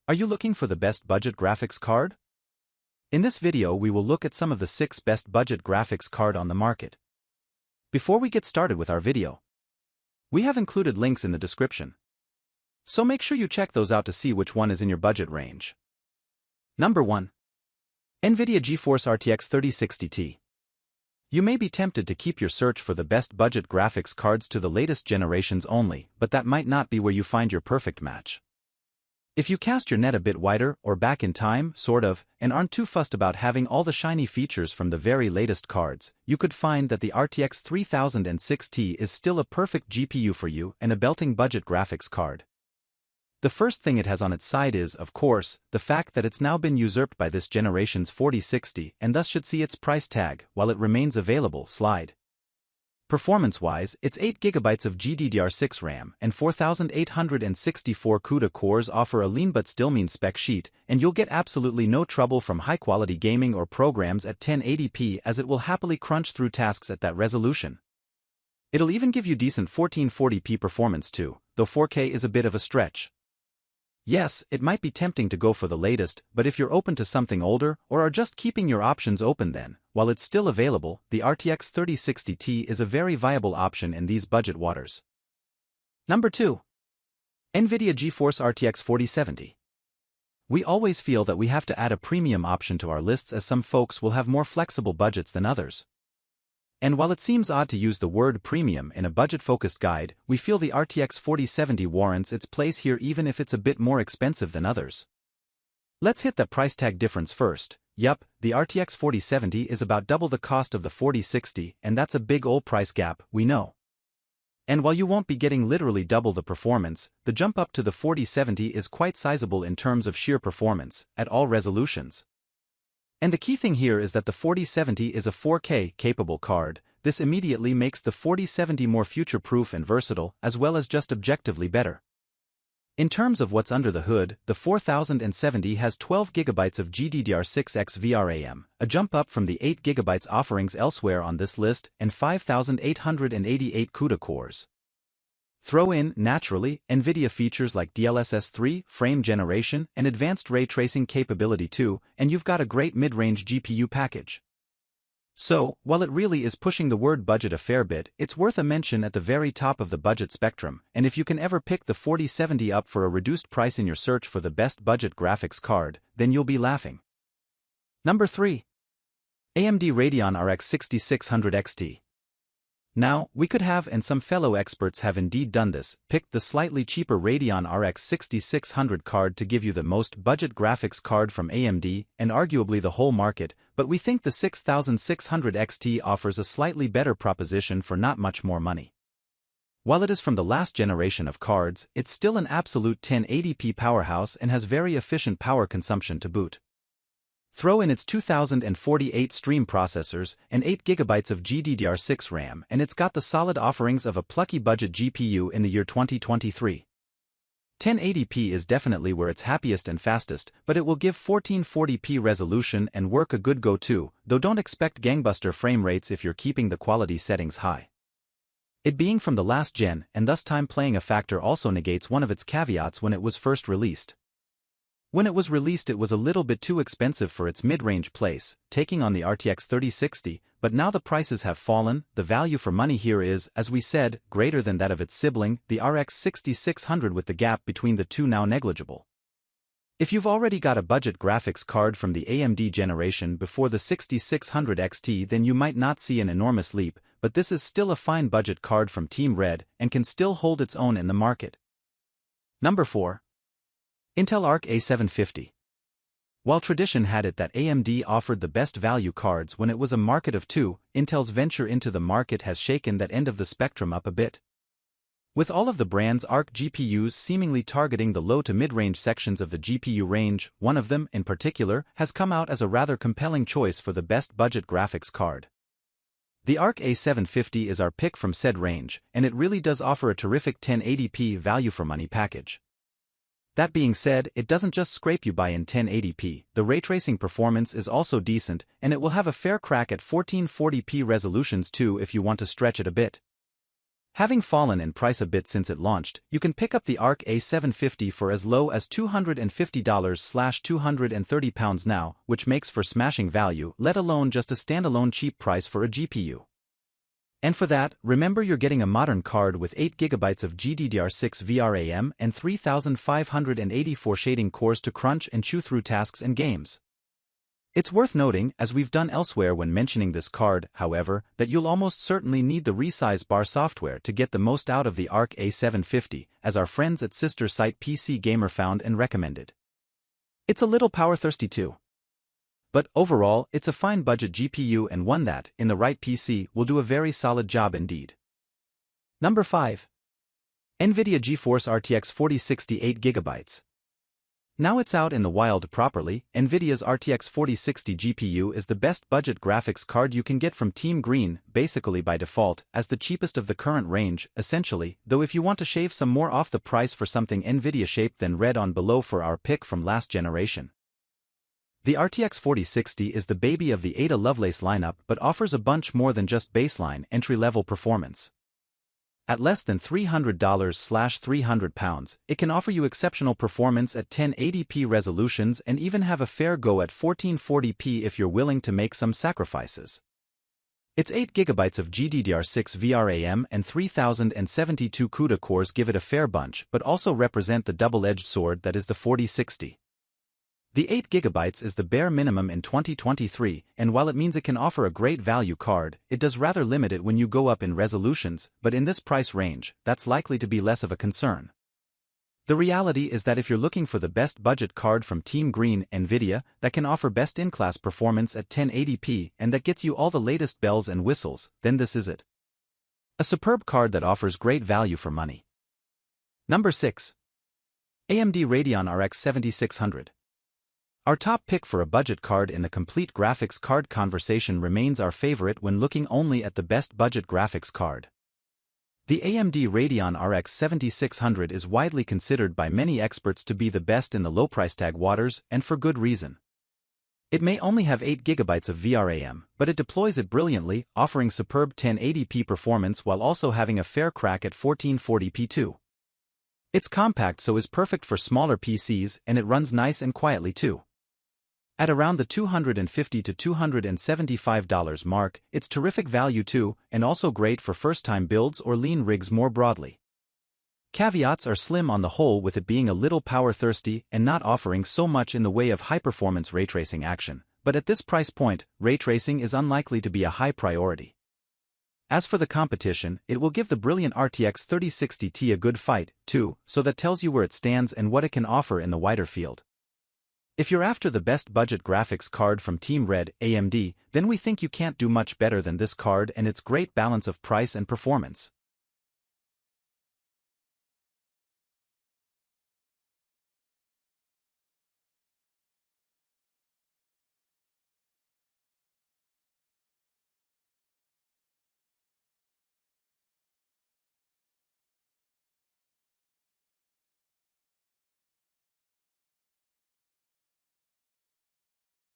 Are you looking for the best budget graphics card? In this video we will look at some of the 6 best budget graphics card on the market. Before we get started with our video, we have included links in the description, so make sure you check those out to see which one is in your budget range. Number 1. Nvidia GeForce RTX 3060 Ti. You may be tempted to keep your search for the best budget graphics cards to the latest generations only, but that might not be where you find your perfect match. If you cast your net a bit wider or back in time, sort of, and aren't too fussed about having all the shiny features from the very latest cards, you could find that the RTX 3060 is still a perfect GPU for you and a belting budget graphics card. The first thing it has on its side is, of course, the fact that it's now been usurped by this generation's 4060 and thus should see its price tag, while it remains available, slide. Performance-wise, its 8GB of GDDR6 RAM and 4864 CUDA cores offer a lean but still mean spec sheet, and you'll get absolutely no trouble from high-quality gaming or programs at 1080p as it will happily crunch through tasks at that resolution. It'll even give you decent 1440p performance too, though 4K is a bit of a stretch. Yes, it might be tempting to go for the latest, but if you're open to something older or are just keeping your options open then, while it's still available, the RTX 3060 Ti is a very viable option in these budget waters. Number 2. Nvidia GeForce RTX 4070. We always feel that we have to add a premium option to our lists as some folks will have more flexible budgets than others. And while it seems odd to use the word premium in a budget-focused guide, we feel the RTX 4070 warrants its place here even if it's a bit more expensive than others. Let's hit that price tag difference first. Yup, the RTX 4070 is about double the cost of the 4060, and that's a big ol' price gap, we know. And while you won't be getting literally double the performance, the jump up to the 4070 is quite sizable in terms of sheer performance, at all resolutions. And the key thing here is that the 4070 is a 4K capable card. This immediately makes the 4070 more future-proof and versatile, as well as just objectively better. In terms of what's under the hood, the 4070 has 12GB of GDDR6X VRAM, a jump up from the 8GB offerings elsewhere on this list, and 5888 CUDA cores. Throw in, naturally, Nvidia features like DLSS 3, frame generation, and advanced ray tracing capability too, and you've got a great mid-range GPU package. So, while it really is pushing the word budget a fair bit, it's worth a mention at the very top of the budget spectrum, and if you can ever pick the 4070 up for a reduced price in your search for the best budget graphics card, then you'll be laughing. Number 3. AMD Radeon RX 6600 XT. Now, we could have, and some fellow experts have indeed done this, picked the slightly cheaper Radeon RX 6600 card to give you the most budget graphics card from AMD, and arguably the whole market, but we think the 6600 XT offers a slightly better proposition for not much more money. While it is from the last generation of cards, it's still an absolute 1080p powerhouse and has very efficient power consumption to boot. Throw in its 2048 stream processors and 8GB of GDDR6 RAM and it's got the solid offerings of a plucky budget GPU in the year 2023. 1080p is definitely where it's happiest and fastest, but it will give 1440p resolution and work a good go too, though don't expect gangbuster frame rates if you're keeping the quality settings high. It being from the last gen and thus time playing a factor also negates one of its caveats when it was first released. When it was released it was a little bit too expensive for its mid-range place, taking on the RTX 3060, but now the prices have fallen. The value for money here is, as we said, greater than that of its sibling, the RX 6600, with the gap between the two now negligible. If you've already got a budget graphics card from the AMD generation before the 6600 XT then you might not see an enormous leap, but this is still a fine budget card from Team Red and can still hold its own in the market. Number 4. Intel Arc A750. While tradition had it that AMD offered the best value cards when it was a market of two, Intel's venture into the market has shaken that end of the spectrum up a bit. With all of the brand's Arc GPUs seemingly targeting the low to mid-range sections of the GPU range, one of them, in particular, has come out as a rather compelling choice for the best budget graphics card. The Arc A750 is our pick from said range, and it really does offer a terrific 1080p value for money package. That being said, it doesn't just scrape you by in 1080p, the ray tracing performance is also decent, and it will have a fair crack at 1440p resolutions too if you want to stretch it a bit. Having fallen in price a bit since it launched, you can pick up the Arc A750 for as low as $250/£230 now, which makes for smashing value, let alone just a standalone cheap price for a GPU. And for that, remember you're getting a modern card with 8GB of GDDR6 VRAM and 3584 shading cores to crunch and chew through tasks and games. It's worth noting, as we've done elsewhere when mentioning this card, however, that you'll almost certainly need the resize bar software to get the most out of the Arc A750, as our friends at sister site PC Gamer found and recommended. It's a little power-thirsty too. But overall, it's a fine budget GPU and one that, in the right PC, will do a very solid job indeed. Number 5. Nvidia GeForce RTX 4060 8GB. Now it's out in the wild properly, Nvidia's RTX 4060 GPU is the best budget graphics card you can get from Team Green, basically by default, as the cheapest of the current range, essentially, though if you want to shave some more off the price for something Nvidia shaped, then read on below for our pick from last generation. The RTX 4060 is the baby of the Ada Lovelace lineup but offers a bunch more than just baseline entry-level performance. At less than $300/£300, it can offer you exceptional performance at 1080p resolutions and even have a fair go at 1440p if you're willing to make some sacrifices. Its 8GB of GDDR6 VRAM and 3072 CUDA cores give it a fair bunch but also represent the double-edged sword that is the 4060. The 8GB is the bare minimum in 2023, and while it means it can offer a great value card, it does rather limit it when you go up in resolutions, but in this price range, that's likely to be less of a concern. The reality is that if you're looking for the best budget card from Team Green, Nvidia, that can offer best-in-class performance at 1080p and that gets you all the latest bells and whistles, then this is it. A superb card that offers great value for money. Number 6. AMD Radeon RX 7600. Our top pick for a budget card in the complete graphics card conversation remains our favorite when looking only at the best budget graphics card. The AMD Radeon RX 7600 is widely considered by many experts to be the best in the low price tag waters, and for good reason. It may only have 8GB of VRAM, but it deploys it brilliantly, offering superb 1080p performance while also having a fair crack at 1440p too. It's compact, so is perfect for smaller PCs, and it runs nice and quietly too. At around the $250 to $275 mark, it's terrific value too, and also great for first-time builds or lean rigs more broadly. Caveats are slim on the whole, with it being a little power-thirsty and not offering so much in the way of high-performance ray tracing action, but at this price point, ray tracing is unlikely to be a high priority. As for the competition, it will give the brilliant RTX 3060 Ti a good fight, too, so that tells you where it stands and what it can offer in the wider field. If you're after the best budget graphics card from Team Red, AMD, then we think you can't do much better than this card and its great balance of price and performance.